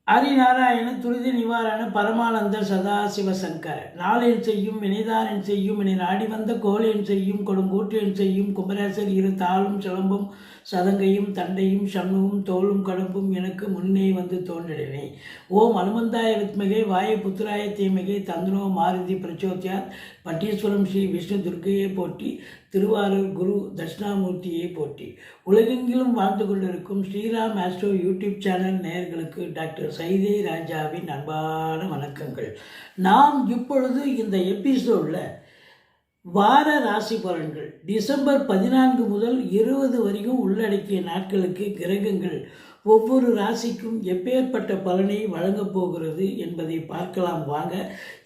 ஆதிநாராயண துரித நிவாரண பரமானந்த சதாசிவ சங்கர நாளென் செய்யும் வினைதானென் செய்யும் இனி நாடி வந்த கோலென் செய்யும் கொடுங்கூற்றென் செய்யும் குமரேசர் இரு தாளும் சிலம்பும் சதங்கையும் தண்டையும் சண்முகம் தோளும் கடம்பும் எனக்கு முன்னே வந்து தோன்றினே. ஓம் அனுமந்தாய வித்மகே வாயு புத்திராய தீமகே தந்தனோ மாருதி பிரச்சோத்யாத் பட்டீஸ்வரம் ஸ்ரீ விஷ்ணு துர்க்கையை போற்றி திருவாரூர் குரு தட்சிணாமூர்த்தியை போற்றி. உலகெங்கிலும் வாழ்ந்து கொண்டிருக்கும் ஸ்ரீராம் ஆஸ்ட்ரோ யூடியூப் சேனல் நேயர்களுக்கு டாக்டர் சைதே ராஜாவின் அன்பான வணக்கங்கள். நாம் இப்பொழுது இந்த எபிசோடில் வார ராசி பலன்கள் டிசம்பர் 14 முதல் 20 வரைக்கும் உள்ளடக்கிய நாட்களுக்கு கிரகங்கள் ஒவ்வொரு ராசிக்கும் எப்பேற்பட்ட பலனை வழங்கப் போகிறது என்பதை பார்க்கலாம் வாங்க.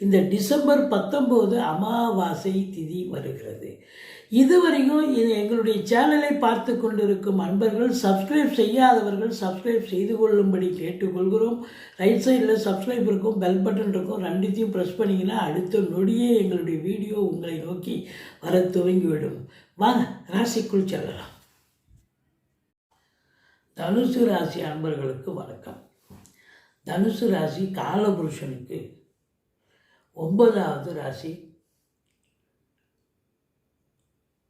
இந்த டிசம்பர் 19 அமாவாசை திதி வருகிறது. இதுவரைக்கும் எங்களுடைய சேனலை பார்த்து கொண்டிருக்கும் அன்பர்கள் சப்ஸ்கிரைப் செய்யாதவர்கள் சப்ஸ்கிரைப் செய்து கொள்ளும்படி கேட்டுக்கொள்கிறோம். ரைட் சைடில் சப்ஸ்கிரைப் இருக்கும், பெல் பட்டன் இருக்கும், ரெண்டுத்தையும் ப்ரெஸ் பண்ணிங்கன்னா அடுத்த நொடியே எங்களுடைய வீடியோ உங்களை நோக்கி வர துவங்கிவிடும். வாங்க ராசிக்குள் செல்லலாம். தனுசு ராசி அன்பர்களுக்கு வணக்கம். தனுசு ராசி காலபுருஷனுக்கு 9வது ராசி.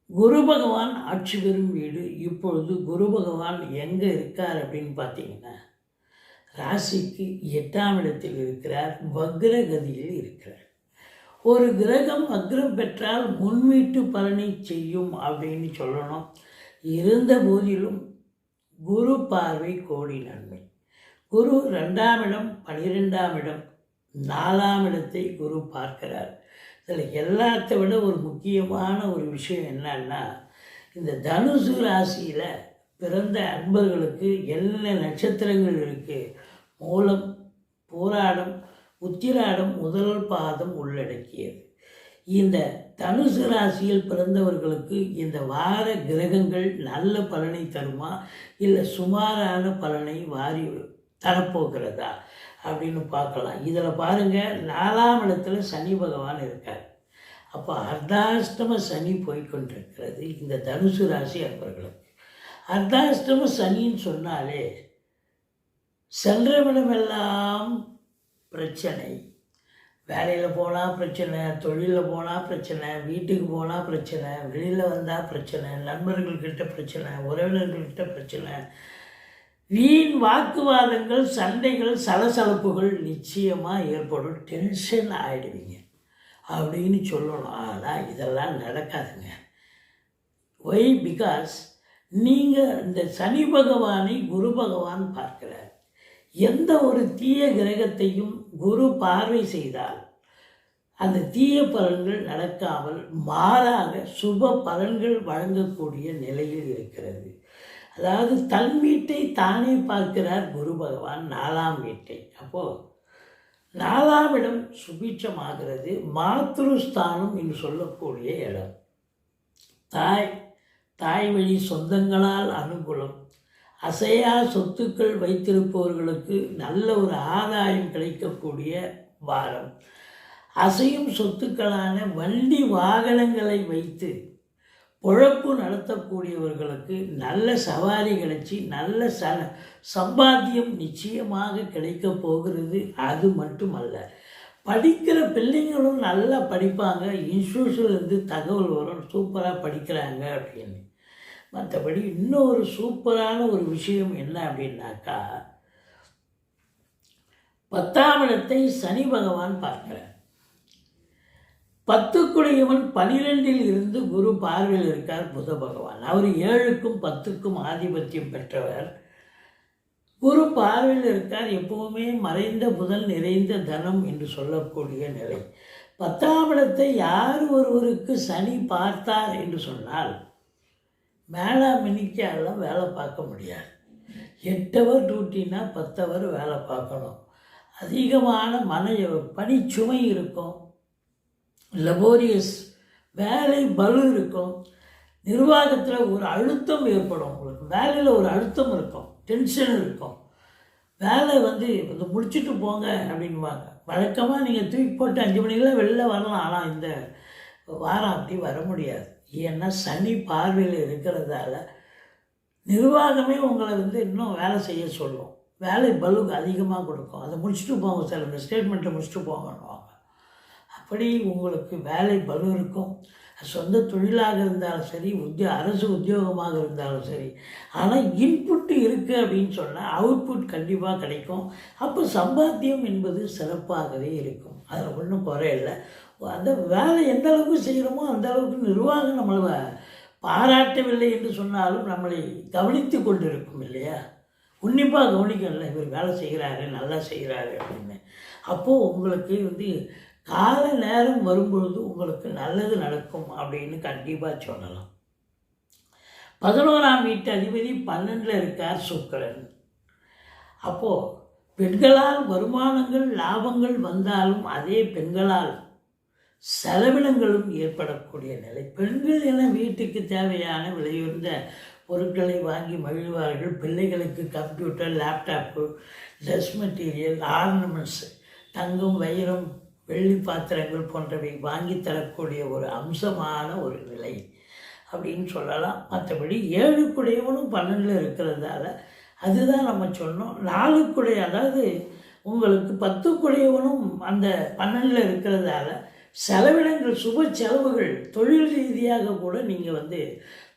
குரு பகவான் ஆட்சி பெறும் வீடு. இப்பொழுது குரு பகவான் எங்கே இருக்கார் அப்படின்னு பார்த்தீங்கன்னா ராசிக்கு 8ஆம் இடத்தில் இருக்கிறார், வக்ரகதியில் இருக்கிறார். ஒரு கிரகம் வக்ரம் பெற்றால் முன்வீட்டு பலனை செய்யும் அப்படின்னு சொல்லணும். இருந்த போதிலும் குரு பார்வை கோடி நன்மை. குரு 2ஆம் இடம், 12ஆம் இடம், 4ஆம் இடத்தை குரு பார்க்கிறார். இதில் எல்லாத்தை விட ஒரு முக்கியமான ஒரு விஷயம் என்னன்னா, இந்த தனுசு ராசியில் பிறந்த அன்பர்களுக்கு என்ன நட்சத்திரங்கள் இருக்குது? மூலம், பூராடம், உத்திராடம், முதல் பாதம் உள்ளடக்கியது. இந்த தனுசு ராசியில் பிறந்தவர்களுக்கு இந்த வார கிரகங்கள் நல்ல பலனை தருமா, இல்லை சுமாரான பலனை வாரி தரப்போகிறதா அப்படின்னு பார்க்கலாம். இதில் பாருங்கள், 4ஆம் இடத்துல சனி பகவான் இருக்கார். அப்போ அர்த்தாஷ்டம சனி போய்கொண்டிருக்கிறது இந்த தனுசு ராசி அன்பர்களுக்கு. அர்த்தாஷ்டம சனின்னு சொன்னாலே சென்றவிடமெல்லாம் பிரச்சனை. வேலையில் போனால் பிரச்சனை, தொழிலில் போனால் பிரச்சனை, வீட்டுக்கு போனால் பிரச்சனை, வெளியில் வந்தால் பிரச்சனை, நண்பர்கள்கிட்ட பிரச்சனை, உறவினர்கள்கிட்ட பிரச்சனை, வீண் வாக்குவாதங்கள், சண்டைகள், சலசலப்புகள் நிச்சயமாக ஏற்படும். டென்ஷன் ஆகிடுவீங்க அப்படின்னு சொல்லணும். ஆனால் இதெல்லாம் நடக்காதுங்க. ஒய்? பிகாஸ் நீங்கள் இந்த சனி பகவானை குரு பகவான் பார்க்கிறார். எந்த ஒரு தீய கிரகத்தையும் குரு பார்வை செய்தால் அந்த தீய பலன்கள் நடக்காமல் மாறாக சுப பலன்கள் வழங்கக்கூடிய நிலையில் இருக்கிறது. அதாவது தன் வீட்டை தானே பார்க்கிறார் குரு பகவான், 4ஆம் வீட்டை. அப்போது 4ஆம் இடம் சுபீட்சமாகிறது. மாத்ருஸ்தானம் என்று சொல்லக்கூடிய இடம். தாய் வழி சொந்தங்களால் அனுகூலம். அசையா சொத்துக்கள் வைத்திருப்பவர்களுக்கு நல்ல ஒரு ஆதாயம் கிடைக்கக்கூடிய வாரம். அசையும் சொத்துக்களான வண்டி வாகனங்களை வைத்து பொழப்பு நடத்தக்கூடியவர்களுக்கு நல்ல சவாரி கிடைச்சி நல்ல சம்பாத்தியம் நிச்சயமாக கிடைக்க போகிறது. அது மட்டுமல்ல, படிக்கிற பிள்ளைங்களும் நல்லா படிப்பாங்க. இன்ஸ்டியூஷன்லேருந்து தகவல் வரும், சூப்பராக படிக்கிறாங்க அப்படின்னு. மற்றபடி இன்னொரு சூப்பரான ஒரு விஷயம் என்ன அப்படின்னாக்கா, 10ஆம் இடத்தை சனி பகவான் பார்க்கிறார். 10க்குடையவன் 12இல் இருந்து குரு பார்வையில் இருக்கார் புத பகவான். அவர் 7க்கும் 10க்கும் ஆதிபத்தியம் பெற்றவர். குரு பார்வையில் இருக்கார். எப்பவுமே மறைந்த புதன் நிறைந்த தனம் என்று சொல்லக்கூடிய நிலை. 10ஆம் இடத்தை யார் ஒருவருக்கு சனி பார்த்தார் என்று சொன்னால் மேலாமினிக்காலாம் வேலை பார்க்க முடியாது. 8 ஹவர் டியூட்டினா 10 ஹவர் வேலை பார்க்கணும். அதிகமான பணிச்சுமை இருக்கும். லபோரியஸ் வேலை பலு இருக்கும். நிர்வாகத்தில் ஒரு அழுத்தம் ஏற்படும். உங்களுக்கு வேலையில் ஒரு அழுத்தம் இருக்கும், டென்ஷன் இருக்கும். வேலை முடிச்சுட்டு போங்க அப்படின்வாங்க. வழக்கமாக நீங்கள் தூக்கி போட்டு 5 மணிக்கெல்லாம் வெளில வரலாம். ஆனால் இந்த வாரம் அப்படி வர முடியாது. ஏன்னா சனி பார்வையில் இருக்கிறதால நிர்வாகமே உங்களை இன்னும் வேலை செய்ய சொல்லும். வேலை பலுக்கு அதிகமாக கொடுக்கும். அதை முடிச்சுட்டு போங்க சார், இந்த ஸ்டேட்மெண்ட்டை முடிச்சுட்டு போங்கன்னுவாங்க. அப்படி உங்களுக்கு வேலை பலு இருக்கும். சொந்த தொழிலாக இருந்தாலும் சரி, அரசு உத்தியோகமாக இருந்தாலும் சரி. ஆனால் இன்புட்டு இருக்குது அப்படின்னு சொன்னால் அவுட்புட் கண்டிப்பாக கிடைக்கும். அப்போ சம்பாத்தியம் என்பது சிறப்பாகவே இருக்கும். அதில் ஒன்றும் குறையில்லை. அந்த வேலை எந்த அளவுக்கு செய்கிறோமோ அந்த அளவுக்கு நிர்வாகம் நம்மளை பாராட்டவில்லை என்று சொன்னாலும் நம்மளை கவனித்து கொண்டு இருக்கும் இல்லையா? உன்னிப்பாக கவனிக்கல, இவர் வேலை செய்கிறாரு, நல்லா செய்கிறாரு அப்படின்னு. அப்போது உங்களுக்கு கால நேரம் வரும்பொழுது உங்களுக்கு நல்லது நடக்கும் அப்படின்னு கண்டிப்பாக சொல்லலாம். 11ஆம் வீட்டு அதிபதி 12ல் இருக்கார் சுக்கிரன். அப்போது பெண்களால் வருமானங்கள் லாபங்கள் வந்தாலும் அதே பெண்களால் செலவினங்களும் ஏற்படக்கூடிய நிலை. பெண்கள் என வீட்டுக்கு தேவையான விலையுயர்ந்த பொருட்களை வாங்கி மகிழ்வார்கள். பிள்ளைகளுக்கு computer, laptop, dress material, ornaments, தங்கம், வைரம், வெள்ளி பாத்திரங்கள் போன்றவை வாங்கி தரக்கூடிய ஒரு அம்சமான ஒரு நிலை அப்படின்னு சொல்லலாம். மற்றபடி 7க்குடையவனும் 12ல் இருக்கிறதால அதுதான் நம்ம சொன்னோம். 4க்குடைய, அதாவது உங்களுக்கு 10க்குடையவனும் அந்த 12ல் இருக்கிறதால செலவினங்கள், சுப செலவுகள், தொழில் ரீதியாக கூட நீங்கள்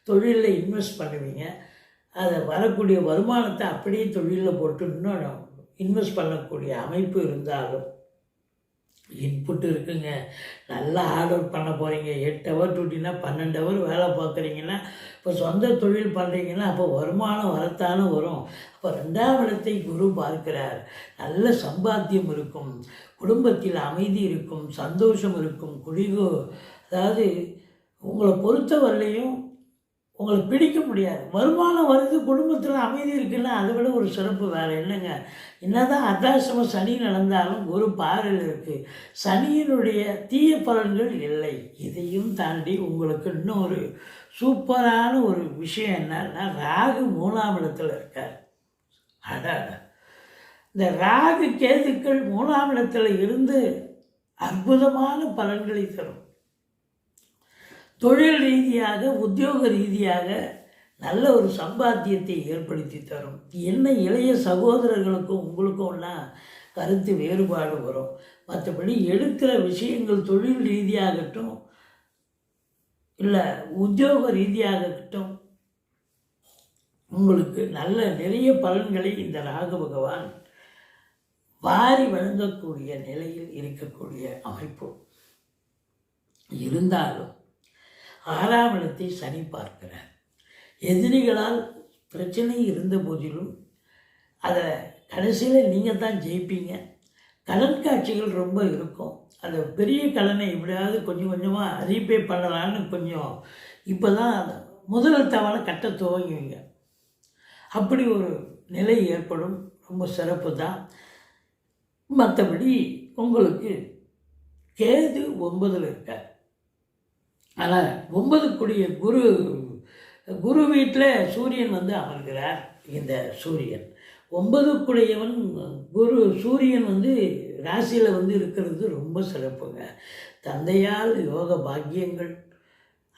தொழிலில் இன்வெஸ்ட் பண்ணுவீங்க. அதை வரக்கூடிய வருமானத்தை அப்படியே தொழிலில் போட்டு இன்னும் இன்வெஸ்ட் பண்ணக்கூடிய அமைப்பு இருந்தாலும் இன்புட் இருக்குங்க. நல்லா ஹார்ட் ஒர்க் பண்ண போகிறீங்க. 8 ஹவர் டியூட்டினா 12 ஹவர் வேலை பார்க்குறீங்கன்னா, இப்போ சொந்த தொழில் பண்ணுறீங்கன்னா அப்போ வருமானம் வரத்தானே வரும். அப்போ 2ஆம் இடத்தை குரு பார்க்கிறார். நல்ல சம்பாத்தியம் இருக்கும், குடும்பத்தில் அமைதி இருக்கும், சந்தோஷம் இருக்கும். அதாவது உங்களை பொறுத்தவரையிலையும் உங்களுக்கு பிடிக்க முடியாது. வருமானம் வருது, குடும்பத்தில் அமைதி இருக்குன்னா அதை விட ஒரு சிறப்பு வேறு என்னங்க? என்னதான் அர்த்தாசிரம சனி நடந்தாலும் ஒரு பார்வையில் இருக்குது. சனியினுடைய தீய பலன்கள் இல்லை. இதையும் தாண்டி உங்களுக்கு இன்னொரு சூப்பரான ஒரு விஷயம் என்னன்னா, ராகு 3ஆம் இடத்துல இருக்கார். இந்த ராகு கேதுக்கள் 3ஆம் இடத்துல இருந்து அற்புதமான பலன்களை தரும். தொழில் ரீதியாக, உத்தியோக ரீதியாக நல்ல ஒரு சம்பாத்தியத்தை ஏற்படுத்தி தரும். என்ன இளைய சகோதரர்களுக்கும் உங்களுக்கும்னா கருத்து வேறுபாடு வரும். மற்றபடி எடுக்கிற விஷயங்கள் தொழில் ரீதியாகட்டும் இல்லை உத்தியோக ரீதியாகட்டும் உங்களுக்கு நல்ல நிறைய பலன்களை இந்த ராகு பகவான் வாரி வழங்கக்கூடிய நிலையில் இருக்கக்கூடிய அமைப்பு இருந்தாலும் 6ஆம் இடத்தை சனி பார்க்கிறார். எதிரிகளால் பிரச்சனை இருந்த போதிலும் அதை கடைசியில் நீங்கள் தான் ஜெயிப்பீங்க. கடன் காட்சிகள் ரொம்ப இருக்கும். அந்த பெரிய கடனை எப்படியாவது கொஞ்சம் கொஞ்சமாக ரீபே பண்ணலான்னு கொஞ்சம் இப்போ தான் முதல் தவணை கட்ட துவங்குவீங்க. அப்படி ஒரு நிலை ஏற்படும். ரொம்ப சிறப்பு தான். மற்றபடி உங்களுக்கு கேது 9ல் இருக்கார். ஆனால் 9க்குரிய குரு வீட்டில் சூரியன் அமர்கிறார். இந்த சூரியன் 9க்குடையவன் சூரியன் ராசியில் இருக்கிறது ரொம்ப சிறப்புங்க. தந்தையால் யோக பாக்கியங்கள்,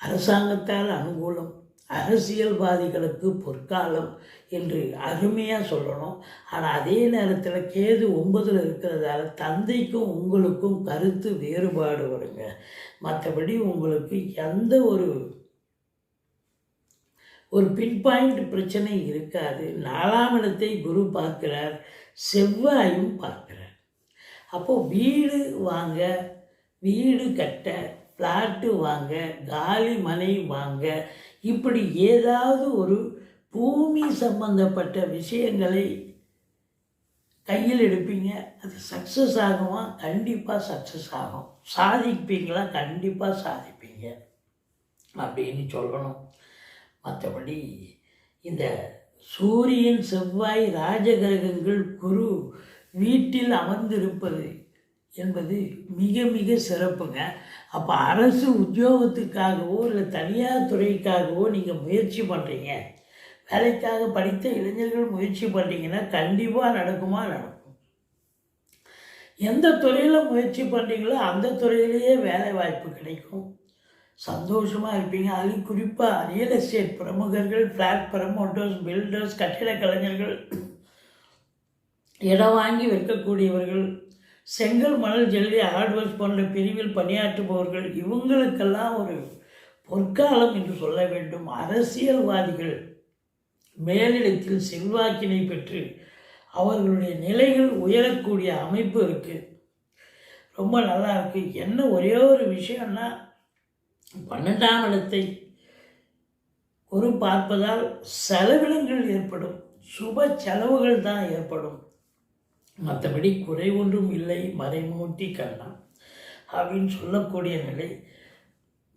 அரசாங்கத்தால் அனுகூலம், அரசியல்வாதிகளுக்கு பொற்காலம் என்று அருமையாக சொல்லணும். ஆனால் அதே நேரத்தில் கேது 9ல் இருக்கிறதால தந்தைக்கும் உங்களுக்கும் கருத்து வேறுபாடு வருங்க. மற்றபடி உங்களுக்கு எந்த ஒரு பின் பாயிண்ட் பிரச்சனை இருக்காது. 4ஆம் இடத்தை குரு பார்க்கிறார், செவ்வாயும் பார்க்கிறார். அப்போது வீடு வாங்க, வீடு கட்ட, ஃப்ளாட்டு வாங்க, காலி மனை வாங்க, இப்படி ஏதாவது ஒரு பூமி சம்பந்தப்பட்ட விஷயங்களை கையில் எடுப்பீங்க. அது சக்ஸஸ் ஆகுமா? கண்டிப்பாக சக்ஸஸ் ஆகும். சாதிப்பீங்களா? கண்டிப்பாக சாதிப்பீங்க அப்படின்னு சொல்லணும். மற்றபடி இந்த சூரியன், செவ்வாய், ராஜகிரகங்கள், குரு வீட்டில் அமர்ந்திருப்பது என்பது மிக மிக சிறப்புங்க. அப்போ அரசு உத்தியோகத்துக்காகவோ இல்லை தனியார் துறைக்காகவோ நீங்கள் முயற்சி பண்ணுறீங்க, வேலைக்காக படித்த இளைஞர்கள் முயற்சி பண்ணுறீங்கன்னா கண்டிப்பாக நடக்குமா? நடக்கும். எந்த துறையில் முயற்சி பண்ணுறீங்களோ அந்த துறையிலேயே வேலை வாய்ப்பு கிடைக்கும். சந்தோஷமாக இருப்பீங்க. அதுலேயும் குறிப்பாக ரியல் எஸ்டேட் பிரமுகர்கள், ஃப்ளாட் ப்ரமோட்டர்ஸ், பில்டர்ஸ், கட்டிட கலைஞர்கள், இடம் வாங்கி விற்கக்கூடியவர்கள், செங்கல் மணல் ஜல்லி ஹார்ட்வேர்ஸ் போன்ற பிரிவில் பணியாற்றுபவர்கள், இவங்களுக்கெல்லாம் ஒரு பொற்காலம் என்று சொல்ல வேண்டும். அரசியல்வாதிகள் மேலிடத்தில் செல்வாக்கினை பெற்று அவர்களுடைய நிலைகள் உயரக்கூடிய அமைப்பு இருக்குது. ரொம்ப நல்லா இருக்குது. என்ன ஒரே ஒரு விஷயம்னா, 12ஆம் இடத்தை குரு பார்ப்பதால் செலவினங்கள் ஏற்படும், சுப செலவுகள் தான் ஏற்படும். மற்றபடி குறை ஒன்றும் இல்லை, மறைமூட்டி கண்ணா அப்படின்னு சொல்லக்கூடிய நிலை.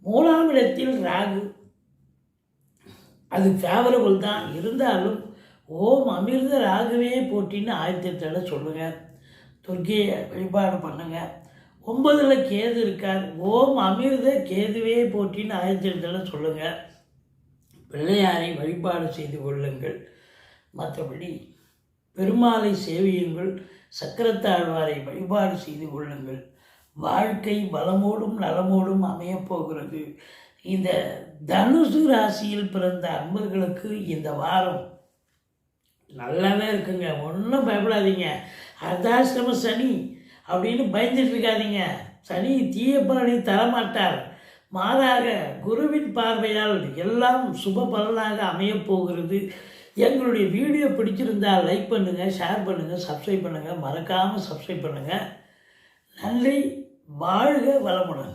3ஆம் இடத்தில் ராகு, அது ஃபேவரபுள் தான். இருந்தாலும் ஓம் அமிர்த ராகுவே போட்டின்னு 1008 சொல்லுங்கள். துர்க்கையை வழிபாடு பண்ணுங்கள். 9ல் கேது இருக்கார். ஓம் அமிர்த கேதுவே போட்டின்னு 1008 சொல்லுங்கள். பிள்ளையாரை வழிபாடு செய்து கொள்ளுங்கள். மற்றபடி பெருமாளை சேவியுங்கள். சக்கரத்தாழ்வாரை வழிபாடு செய்து கொள்ளுங்கள். வாழ்க்கை வளமோடும் நலமோடும் அமையப்போகிறது. இந்த தனுசு ராசியில் பிறந்த அன்பர்களுக்கு இந்த வாரம் நல்லாவே இருக்குங்க. ஒன்றும் பயப்படாதீங்க. அர்த்தாஷ்டம சனி அப்படின்னு பயந்துட்டு இருக்காதீங்க. சனி தீய பலனை தரமாட்டார். மாறாக குருவின் பார்வையால் எல்லாம் சுப பலனாக அமையப்போகிறது. எங்களுடைய வீடியோ பிடிச்சிருந்தால் லைக் பண்ணுங்கள், ஷேர் பண்ணுங்கள், சப்ஸ்கிரைப் பண்ணுங்கள். மறக்காமல் சப்ஸ்கிரைப் பண்ணுங்கள். நன்றி. வாழ்க வளமுடன்.